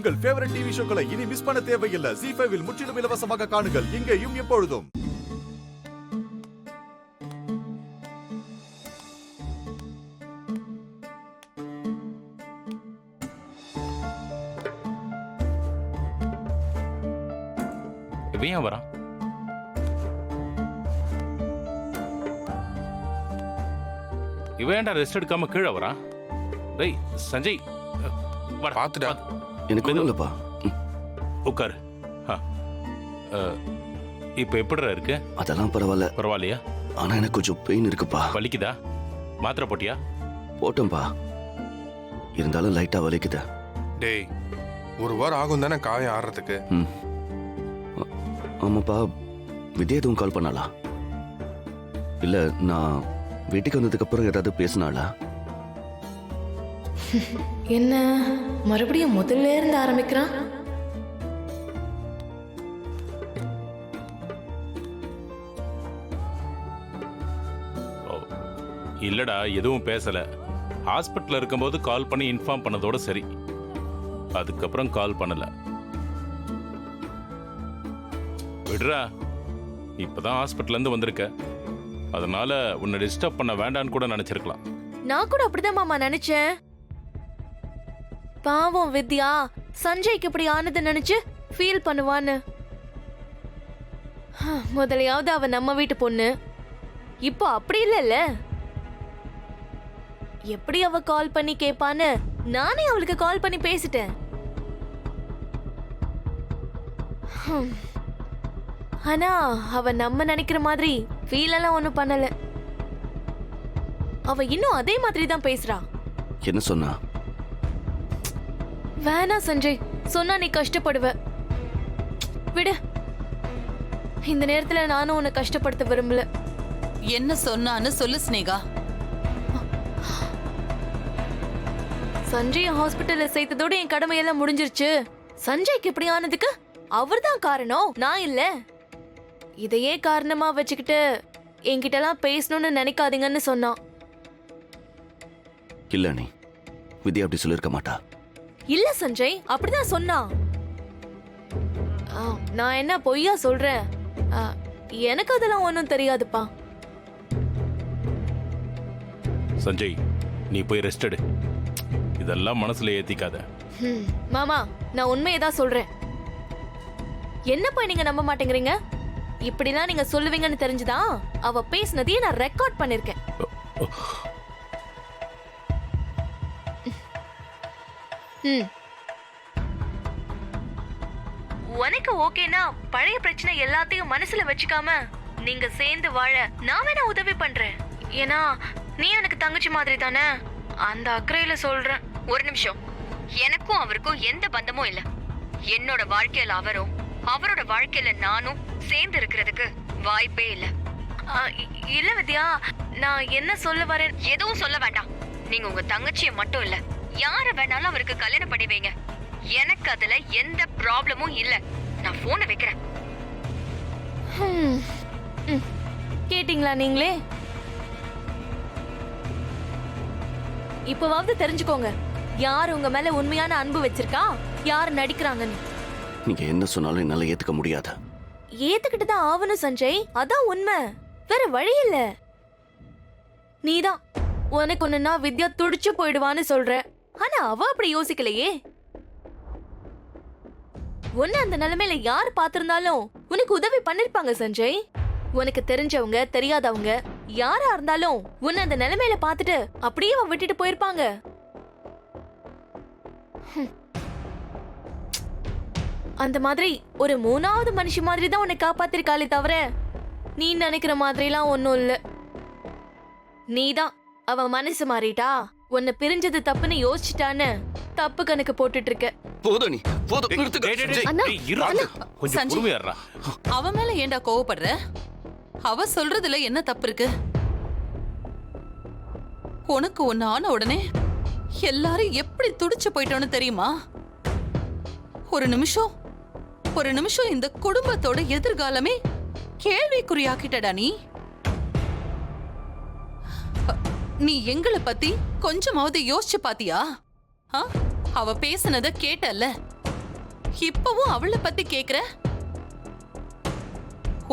உங்கள் favourite TV ஷோக்களை இனி miss பண்ண தேவையில்லை. ZEE5 இல் முற்றிலும் இலவசமாக காணுங்கள். இங்கேயும் எப்பொழுதும். இவன் வரான். இவன்டா ரெஸ்ட் எடுக்காம கீழே வரான். டேய் சஞ்சய் பாத்துடா. எனக்கு ஒண்ணும் இல்லப்பா. உட்காரு. இப்ப எப்படிடா இருக்கு? அதெல்லாம் பரவாயில்ல. பரவாயில்லையா? ஆனா எனக்கு கொஞ்சம் பெயின் இருக்குப்பா. வலிக்குதா? மாத்திரை போட்டியா? போட்டோம்பா, இருந்தாலும் லைட்டா வலிக்குது. டேய், ஒரு வாரம் ஆகும் தானே காயம் ஆடுறதுக்கு. ஆமாப்பா. வித்யா எதுவும் கால் பண்ணாளா? இல்ல நான் வீட்டுக்கு வந்ததுக்கு அப்புறம் ஏதாவது பேசினாளா? என்ன மறுபடியும் முதல்ல இருந்து ஆரம்பிக்கிறான்? இல்லடா, எதுவும் பேசல. ஹாஸ்பிட்டல் இருக்கும்போது கால் பண்ணி இன்ஃபார்ம் பண்ணதோட சரி. அதுக்கப்புறம் கால் பண்ணல. விடுறா, இப்பதான் ஹாஸ்பிட்டல்ல இருந்து வந்திருக்க. அதனால உன்னை டிஸ்டர்ப் பண்ண வேண்டான்னு கூட நினைச்சிருக்கலாம். நான் கூட அப்படிதான் மாமா நினைச்சேன். பாவம் வித்யா சஞ்சய்க்கு இப்படி ஆனது நினைச்சு ஃபீல் பண்ணுவான்னு. முதலையாவது அவ நம்ம வீட்டு பொண்ணு, இப்போ அப்படி இல்லைல்ல. எப்படி அவ கால் பண்ணி கேட்பான்னு நானே அவளுக்கு கால் பண்ணி பேசிட்டேன். ஆனா அவ நம்ம நினைக்கிற மாதிரி ஃபீல் எல்லாம் ஒண்ணும் பண்ணல. அவ இன்னும் அதே மாதிரி தான் பேசுறா. என்ன சொன்னா? வேணா சஞ்சய், சொன்னா நீ கஷ்டப்படுவ. விடு, இந்த நேரத்துல நானும் உன்னை கஷ்டப்படுத்த விரும்பல. என்ன சொன்னான்னு சொல்லு ஸ்னேகா. சஞ்சய் ஹாஸ்பிட்டல்ல சேர்த்ததோட என் கடமையெல்லாம் முடிஞ்சிருச்சு. சஞ்சய்க்கு இப்படி ஆனதுக்கு அவர்தான் காரணம், நான் இல்ல. இதையே காரணமா வச்சுக்கிட்டு என்கிட்ட எல்லாம் பேசணும்னு நினைக்காதீங்கன்னு சொன்னான். இல்ல, நீ வித்யா அப்படி சொல்லிருக்க மாட்டா. இல்ல சஞ்சய், அப்படிதான் சொன்னான். நான் என்ன பொய்யா சொல்றேன்? எனக்கு அதெல்லாம் ஒன்னும் தெரியாதுப்பா. சஞ்சய், நீ போய் ரெஸ்ட் எடு. இதெல்லாம் மனசுல ஏத்திக்காத. மாமா, நான் உண்மையதான் சொல்றேன். என்ன போய் நீங்க நம்ப மாட்டேங்கிறீங்க? இப்படிலாம் நீங்க சொல்லுவீங்கன்னு தெரிஞ்சுதான் அவ பேசினதையே நான் ரெக்கார்ட் பண்ணிருக்கேன். உனக்கு ஓகேனா பழைய பிரச்சனை எல்லாத்தையும் மனசுல வச்சுக்காம நீங்க சேர்ந்து வாழ நான் வேணா உதவி பண்றேன். ஏன்னா நீ எனக்கு தங்கச்சி மாதிரி தானே, அந்த அக்கறையில சொல்றேன். ஒரு நிமிஷம், எனக்கும் அவருக்கும் எந்த பந்தமும் இல்ல. என்னோட வாழ்க்கையில அவரும் அவரோட வாழ்க்கையில நானும் சேர்ந்து இருக்கிறதுக்கு வாய்ப்பே இல்ல. இல்ல வித்யா, நான் என்ன சொல்ல வரேன்? எதுவும் சொல்ல வேண்டாம். நீங்க உங்க தங்கச்சிய மட்டும் இல்ல, யார வேணாலும் அவருக்கு கல்யாணம் பண்ணி வைங்க. எனக்கு அதுல எந்த ப்ராப்ளமும் இல்ல. நான் போனை வைக்கிறேன். கேட்டீங்களா நீங்களே? இப்பவாவது தெரிஞ்சுக்கோங்க, யார் உங்க மேல உண்மையான அன்பு வச்சிருக்கா, யார் நடிக்கிறாங்கன்னு. நீங்க என்ன சொன்னாலும் என்னால ஏத்துக்க முடியாது. ஏத்துக்கிட்டு தான் ஆவணும் சஞ்சய், அதான் உண்மை, வேற வழி இல்ல. நீதான் உனக்கு ஒண்ணுன்னா வித்யா துடிச்சு போயிடுவான்னு சொல்ற. ஆனா அவ அப்படி யோசிக்கலையே. உன்ன அந்த நிலைமையில யார் பாத்திருந்தாலும் உனக்கு உதவி பண்ணிருப்பாங்க சஞ்சய். உனக்கு தெரிஞ்சவங்க தெரியாதவங்க யாரா இருந்தாலும் உன்ன அந்த நிலைமையில பாத்துட்டு அப்படியே விட்டுட்டு போயிருப்பாங்க. அந்த மாதிரி ஒரு மூணாவது மனுஷி மாதிரி தான் உன்னை காப்பாத்திருக்காளே தவிர நீ நினைக்கிற மாதிரிலாம் ஒன்னும் இல்ல. நீதான் அவ மனசு மாறிட்டா, உன்னை பிரிஞ்சது தப்புன்னு யோசிச்சுட்டான்னு தப்பு கணக்கு போட்டுட்டு இருக்க. போதும், நீ போதும். கொஞ்சம் பொறுமையா. அவ மேல ஏண்டா கோவப்படுற? அவ சொல்றதுல என்ன தப்பு இருக்கு? உனக்கு ஒண்ணு ஆன உடனே எல்லாரும் எப்படி துடிச்சு போயிட்டோன்னு தெரியுமா? ஒரு நிமிஷம் இந்த குடும்பத்தோட எதிர்காலமே கேள்விக்குறியாக்கிட்டடா நீ. நீ எங்களை பத்தி கொஞ்சமாவது யோசிச்சு பாத்தியா? அவ பேசுனத கேட்டல்ல, இப்பவும் அவளை பத்தி கேக்குற?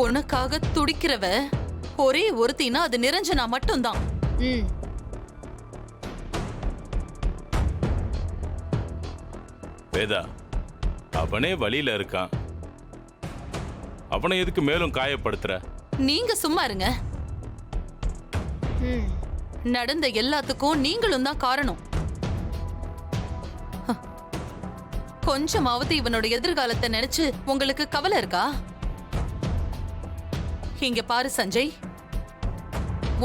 உனக்காக துடிக்கிறவ ஒரே ஒருத்தினா அது நிரஞ்சனா மட்டும்தான். ம் வேதா, அவனே வழியில இருக்கான். அவனை எதுக்கு மேலும் காயப்படுத்துற? நீங்க சும்மா இருங்க. ம் நடந்த எல்லாத்துக்கும் நீங்களும் தான் காரணம். ஹ. கொஞ்சமாவது இவனோட எதிர்காலத்தை நினைச்சு உங்களுக்கு கவலை இருக்கா? இங்க பாரு சஞ்சய்,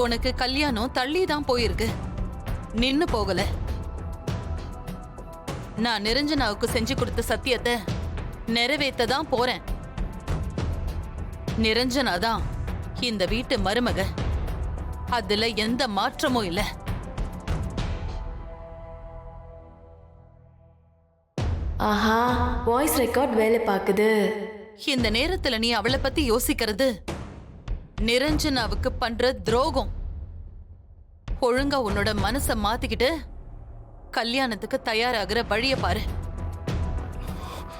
உனக்கு கல்யாணம் தள்ளிதான் போயிருக்கு, நின்னு போகல. நான் நிரஞ்சனாவுக்கு செஞ்சு கொடுத்த சத்தியத்தை நிறைவேத்த தான் போறேன். நிரஞ்சனா தான் இந்த வீட்டு மருமக, அதுல எந்த மாற்றமும் இல்ல. ஆஹா, வாய்ஸ் ரெக்கார்ட் வேலை பார்க்குது. இந்த நேரத்துல நீ அவளை பத்தி யோசிக்கிறது நிரஞ்சனாவுக்கு பண்ற துரோகம். ஒழுங்கா உன்னோட மனச மாத்திக்கிட்டு கல்யாணத்துக்கு தயாராகிற வழிய பாரு.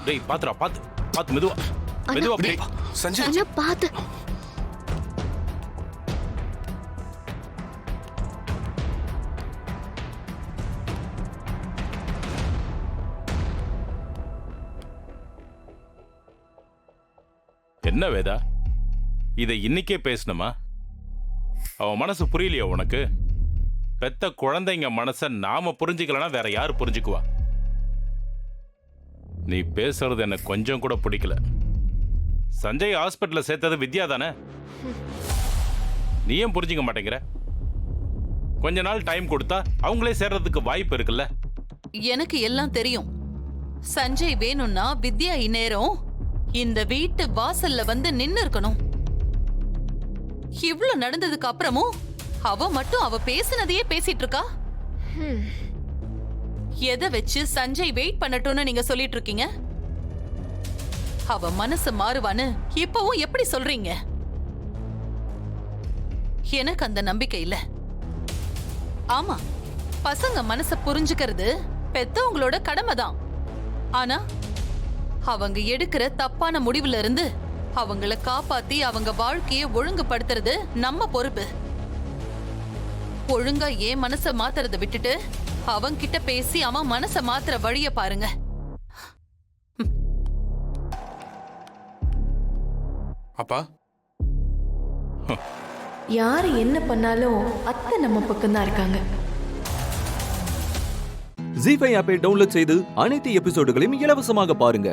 டேய் பாத்துடா, பாத்து மெதுவா மெதுவா டேய், சஞ்சய் அண்ணா பாத்து. என்ன வேதா, இதை இன்னைக்கே பேசணுமா? அவன் மனசு புரியலையா உனக்கு? பெத்த குழந்தைங்க மனச நாம புரிஞ்சுக்கலனா வேற யாரு புரிஞ்சுக்குவா? நீ பேசுறது எனக்கு கொஞ்சம் கூட பிடிக்கல. சஞ்சய் ஹாஸ்பிட்டல்ல சேர்த்தது வித்யா தானே? நீ ஏன் புரிஞ்சுக்க மாட்டேங்கிற? கொஞ்ச நாள் டைம் கொடுத்தா அவங்களே சேர்றதுக்கு வாய்ப்பு இருக்குல்ல? எனக்கு எல்லாம் தெரியும். சஞ்சய் வேணும்னா வித்யா இந்நேரம் இந்த வீட்டு வாசல்ல வந்து நின்னு இருக்கணும். இவ்ளோ நடந்ததுக்கு அப்புறமும் அவ மட்டும் அவ பேசினதையே பேசிட்டு இருக்கா. எதை வச்சு சஞ்சய் வெயிட் பண்ணட்டும்னு நீங்க சொல்லிட்டு இருக்கீங்க? அவ மனசு மாறுவான்னு இப்பவும் எப்படி சொல்றீங்க? எனக்கு அந்த நம்பிக்கை இல்ல. ஆமா, பசங்க மனச புரிஞ்சுக்கிறது பெத்தவங்களோட கடமை தான். ஆனா அவங்க எடுக்கிற தப்பான முடிவுல இருந்து அவங்கள காப்பாத்தி அவங்க வாழ்க்கைய ஒழுங்குபடுத்துறது நம்ம பொறுப்பு. ஒழுங்கா ஏன் மனச மாத்துறத விட்டுட்டு அவன்கிட்ட பேசி அவன் மனச மாத்துற வழிய பாருங்க. அப்பா, யாரு என்ன பண்ணாலும் அத்தை நம்ம பக்கம் தான் இருக்காங்க. ஜீ5 ஆப்பை டவுன்லோட் செய்து அனைத்து எபிசோடுகளையும் இலவசமாக பாருங்க.